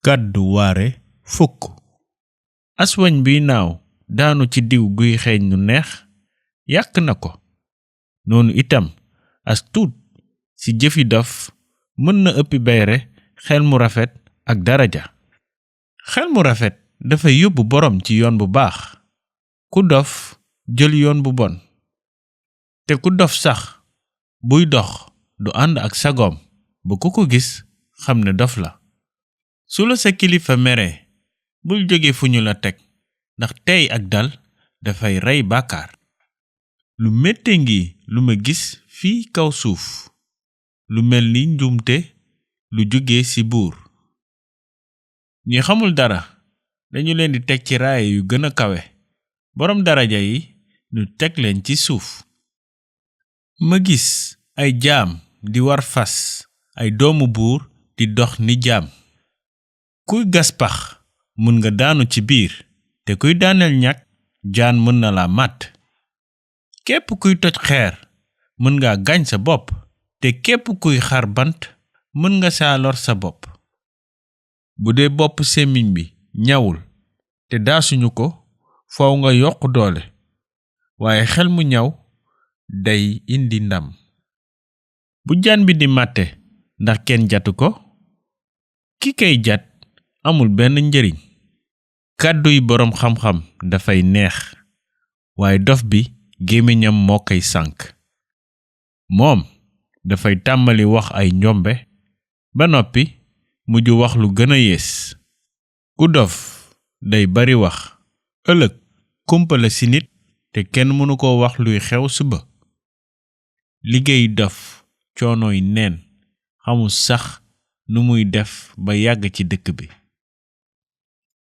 Kàddu waare fukk. Aswañ biy naaw daanu ci diw guy xeeñ nu neex yàq na ko. Noonu itam as tuut ci jëfi dof mën na ëppi bayre xel mu rafet ak daraja. Xel mu rafet dafay yóbbu boroom ci yoon bu baax. Ku dof jël yoon bu bon. Te ku dof sax buy dox du ànd ak sagoom ba ku ko gis xam ne dof la. Su la sa kilifa mere bul jóge fu ñu la teg ndax tey ak dal dafay rey bàkkaar. Lu mette ngi lu ma gis fii kaw suuf lu mel ni njuumte lu jóge ci buur. Ñi xamul dara dañu leen di teg ci raaye yu gën a kawe boroom daraja yi ñu teg leen ci suuf. Ma gis ay jaam di war fas ay doomu buur di dox ni jaam. Kuy gas pax mën nga daanu ci biir te kuy daaneel ñag jaan mën na la màtt. Képp kuy toj xeer mën nga gaañ sa bopp te képp kuy xar bant mën nga saa lor sa bopp. Bu dee bopp sémmiñ bi ñawul te daasuñu ko faw nga yokk doole waaye xel mu ñaw day indi ndam. Bu jaan bi di màtte ndax kenn jatu ko ki kay jat amul benn njariñ. Kàdduy boroom xam-xam dafay neex waaye dof bi gémmiñam moo koy sànk. Moom dafay tàmbali wax ay njombe ba noppi mujj wax lu gën a yées. Ku dof day bari wax ëllëg kumpa la ci nit te kenn mënu ko wax luy xew suba. Liggéey dof coonooy neen xamul sax nu muy def ba yàgg ci dëkk bi.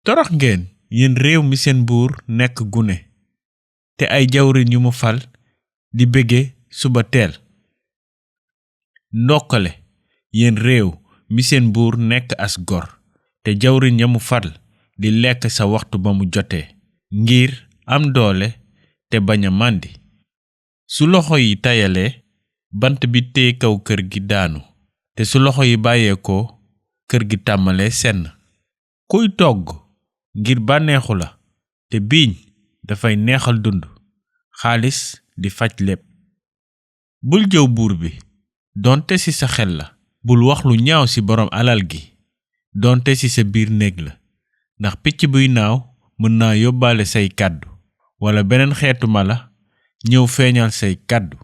Torox ngeen yéen réew mi seen buur nekk gune te ay jawriñ yu mu fal di bége suba teel. Ndokkale yéen réew mi seen buur nekk as gor te jawriñ ya mu fal di lekk sa waxtu ba mu jotee ngir am doole te bañ a màndi. Su loxo yi tayalee bant bi tee kaw kër gi daanu te su loxo yi bàyyeekoo kër gi tàmmalee senn. Kuy togg ngir bànneexu la te biiñ dafay neexal dund. Xaalis di faj lépp. Bul jëw buur bi donte ci sa xel la. Bul wax lu ñaaw ci boroom alal gi donte ci sa biir néeg la ndax picc buy naaw mën naa yóbbaale say kàddu walla beneen xeetu mala ñëw feeñal say kàddu.